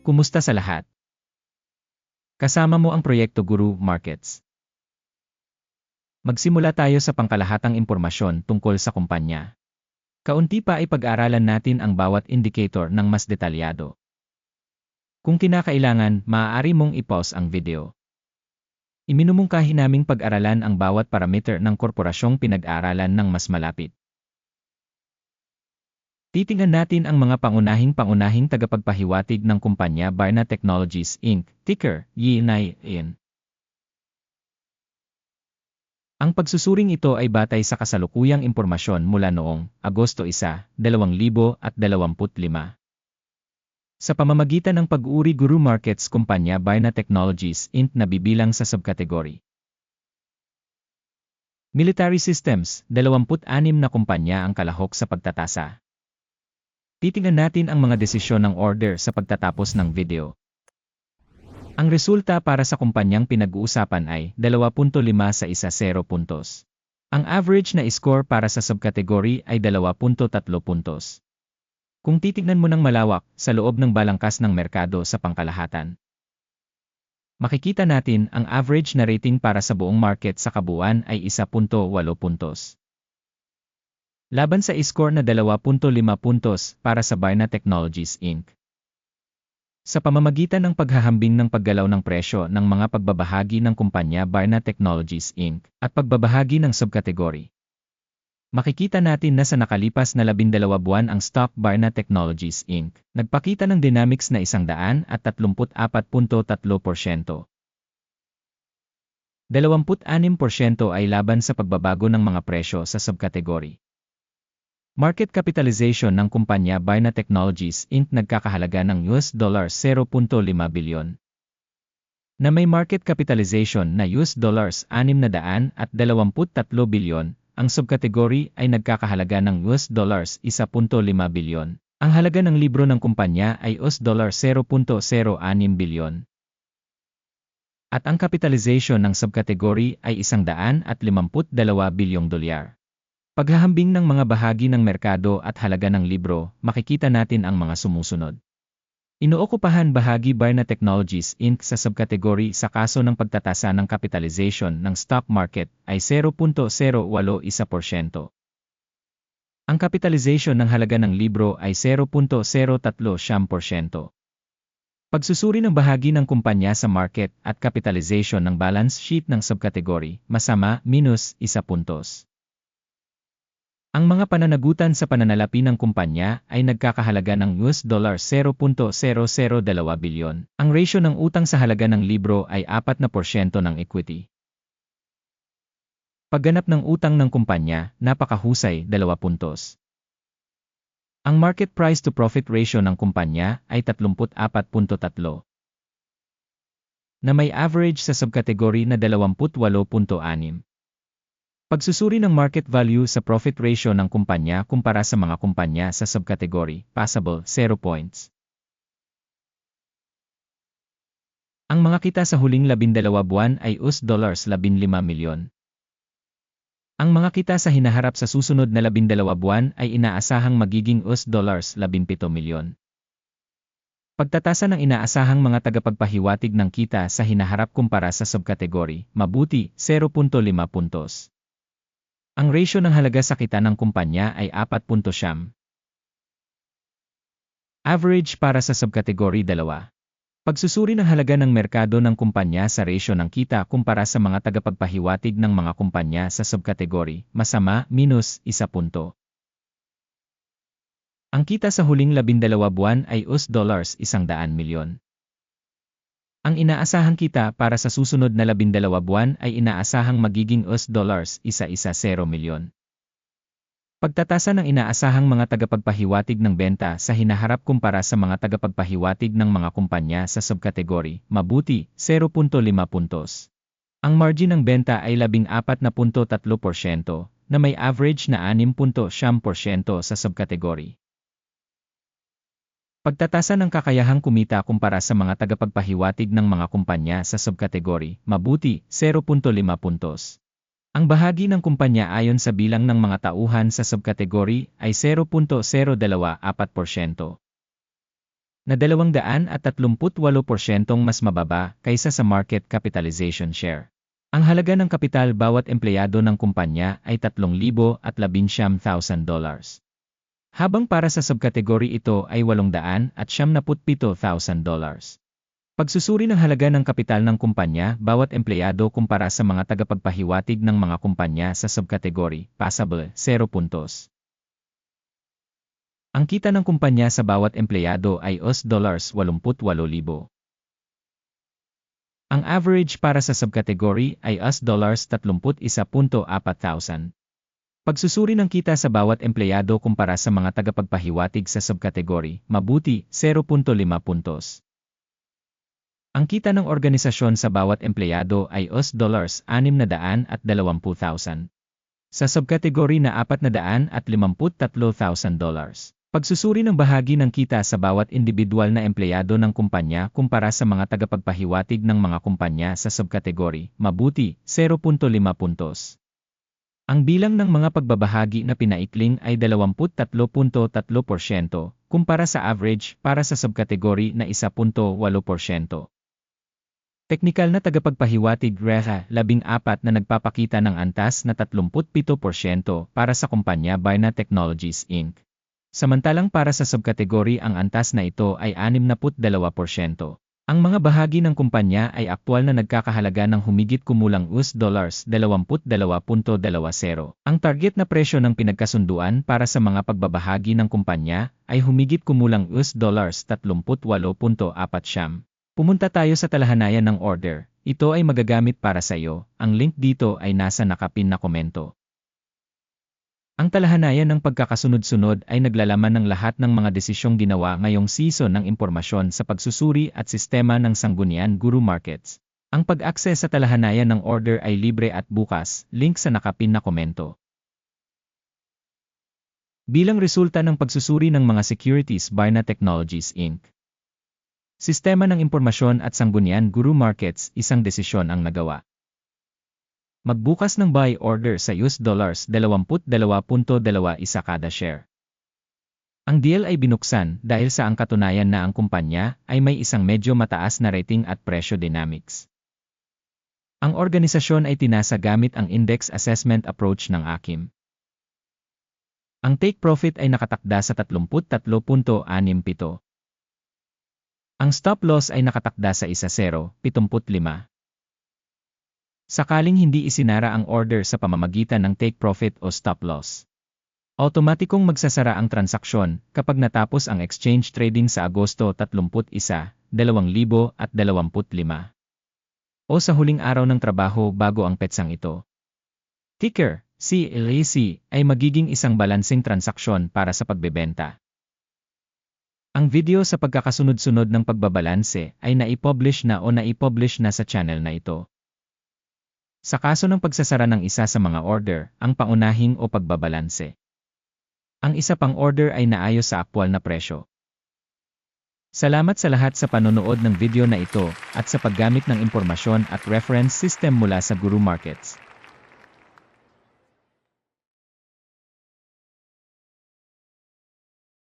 Kumusta sa lahat? Kasama mo ang Proyekto Guru Markets. Magsimula tayo sa pangkalahatang impormasyon tungkol sa kumpanya. Kaunti pa ay pag-aralan natin ang bawat indicator ng mas detalyado. Kung kinakailangan, maaari mong i-pause ang video. Iminumungkahi naming pag-aralan ang bawat parameter ng korporasyong pinag-aralan ng mas malapit. Titingnan natin ang mga pangunahing tagapagpahiwatig ng kumpanya Barna Technologies Inc., ticker, YNIN. Ang pagsusuring ito ay batay sa kasalukuyang impormasyon mula noong Agosto 1, 2025. Sa pamamagitan ng pag-uri Guru Markets kumpanya Barna Technologies Inc. na bibilang sa subkategory. Military Systems, 26 na kumpanya ang kalahok sa pagtatasa. Titingnan natin ang mga desisyon ng order sa pagtatapos ng video. Ang resulta para sa kumpanyang pinag-uusapan ay 2.5 sa 10 puntos. Ang average na score para sa subkategory ay 2.3 puntos. Kung titignan mo ng malawak sa loob ng balangkas ng merkado sa pangkalahatan, makikita natin ang average na rating para sa buong market sa kabuuan ay 1.8 puntos. Laban sa score na 2.5 puntos para sa Barna Technologies Inc. Sa pamamagitan ng paghahambing ng paggalaw ng presyo ng mga pagbabahagi ng kumpanya Barna Technologies Inc. at pagbabahagi ng subkategory, makikita natin na sa nakalipas na 12 buwan ang stock Barna Technologies Inc. nagpakita ng dynamics na 134.3%. 26% ay laban sa pagbabago ng mga presyo sa subkategory. Market capitalization ng kumpanya Barna Technologies Inc. nagkakahalaga ng $0.5 bilyon. Na may market capitalization na $623 bilyon, ang subkategory ay nagkakahalaga ng $1.5 bilyon. Ang halaga ng libro ng kumpanya ay $0.06 bilyon. At ang capitalization ng subkategory ay $152 bilyong dolyar. Paghahambing ng mga bahagi ng merkado at halaga ng libro, makikita natin ang mga sumusunod. Inookupahan bahagi Barna Technologies Inc. sa subkategory sa kaso ng pagtatasa ng capitalization ng stock market ay 0.081%. Ang capitalization ng halaga ng libro ay 0.037%. Pagsusuri ng bahagi ng kumpanya sa market at capitalization ng balance sheet ng subkategory, masama, -1 puntos. Ang mga pananagutan sa pananalapi ng kumpanya ay nagkakahalaga ng $0.0002 bilyon. Ang ratio ng utang sa halaga ng libro ay 4% ng equity. Pagganap ng utang ng kumpanya, napakahusay, 2 puntos. Ang market price to profit ratio ng kumpanya ay 34.3, na may average sa subkategory na 28.6. Pagsusuri ng market value sa profit ratio ng kumpanya kumpara sa mga kumpanya sa subkategory, passable, 0 points. Ang mga kita sa huling 12 buwan ay $15 milyon. Ang mga kita sa hinaharap sa susunod na 12 buwan ay inaasahang magiging $17 milyon. Pagtatasa ng inaasahang mga tagapagpahiwatig ng kita sa hinaharap kumpara sa subkategory, mabuti, 0.5 puntos. Ang ratio ng halaga sa kita ng kumpanya ay 4.9. Average para sa subkategory 2. Pagsusuri ng halaga ng merkado ng kumpanya sa ratio ng kita kumpara sa mga tagapagpahiwatig ng mga kumpanya sa subkategory, masama, -1 punto. Ang kita sa huling 12 buwan ay $100 milyon. Ang inaasahang kita para sa susunod na 12 buwan ay inaasahang magiging $110 milyon. Pagtatasa ng inaasahang mga tagapagpahiwatig ng benta sa hinaharap kumpara sa mga tagapagpahiwatig ng mga kumpanya sa subkategory, mabuti, 0.5 puntos. Ang margin ng benta ay 14.3%, na may average na 6.9% sa subkategory. Pagtatasa ng kakayahang kumita kumpara sa mga tagapagpahiwatig ng mga kumpanya sa subkategory, mabuti, 0.5 puntos. Ang bahagi ng kumpanya ayon sa bilang ng mga tauhan sa subkategory ay 0.024%. na 238% mas mababa kaysa sa market capitalization share. Ang halaga ng kapital bawat empleyado ng kumpanya ay $319,000. Habang para sa subkategory ito ay $877,000. Pagsusuri ng halaga ng kapital ng kumpanya bawat empleyado kumpara sa mga tagapagpahiwatig ng mga kumpanya sa subkategory, passable, 0 puntos. Ang kita ng kumpanya sa bawat empleyado ay $88,000. Ang average para sa subkategory ay $31,400. Pagsusuri ng kita sa bawat empleyado kumpara sa mga tagapagpahiwatig sa subkategory, mabuti, 0.5 puntos. Ang kita ng organisasyon sa bawat empleyado ay $620,000. Sa subkategory na $453,000. Pagsusuri ng bahagi ng kita sa bawat individual na empleyado ng kumpanya kumpara sa mga tagapagpahiwatig ng mga kumpanya sa subkategory, mabuti, 0.5 puntos. Ang bilang ng mga pagbabahagi na pinaikling ay 23.3% kumpara sa average para sa subkategory na 1.8%. Teknikal na tagapagpahiwatig REHA 14 na nagpapakita ng antas na 37% para sa kumpanya Barna Technologies Inc. Samantalang para sa subkategory ang antas na ito ay 62%. Ang mga bahagi ng kumpanya ay aktwal na nagkakahalaga ng humigit kumulang $22.20. Ang target na presyo ng pinagkasunduan para sa mga pagbabahagi ng kumpanya ay humigit kumulang $38.40. Pumunta tayo sa talahanayan ng order. Ito ay magagamit para sa iyo. Ang link dito ay nasa nakapin na komento. Ang talahanayan ng pagkakasunod-sunod ay naglalaman ng lahat ng mga desisyong ginawa ngayong season ng impormasyon sa pagsusuri at sistema ng Sangguniang Guru Markets. Ang pag-access sa talahanayan ng order ay libre at bukas, link sa nakapin na komento. Bilang resulta ng pagsusuri ng mga securities Barna Technologies Inc. Sistema ng Impormasyon at Sangguniang Guru Markets, isang desisyon ang nagawa. Magbukas ng buy order sa $22.21 kada share. Ang deal ay binuksan dahil sa ang katunayan na ang kumpanya ay may isang medyo mataas na rating at presyo dynamics. Ang organisasyon ay tinasa gamit ang index assessment approach ng AKIM. Ang take profit ay nakatakda sa 33.67. Ang stop loss ay nakatakda sa 1.075. Sakaling hindi isinara ang order sa pamamagitan ng take profit o stop loss, automatikong magsasara ang transaksyon kapag natapos ang exchange trading sa Agosto 31, 2025 o sa huling araw ng trabaho bago ang petsang ito. Ticker, CLAC, ay magiging isang balansing transaksyon para sa pagbebenta. Ang video sa pagkakasunod-sunod ng pagbabalanse ay naipublish na sa channel na ito. Sa kaso ng pagsasara ng isa sa mga order, ang paunahing o pagbabalanse. Ang isa pang order ay naayos sa aktwal na presyo. Salamat sa lahat sa panonood ng video na ito at sa paggamit ng impormasyon at reference system mula sa Guru Markets.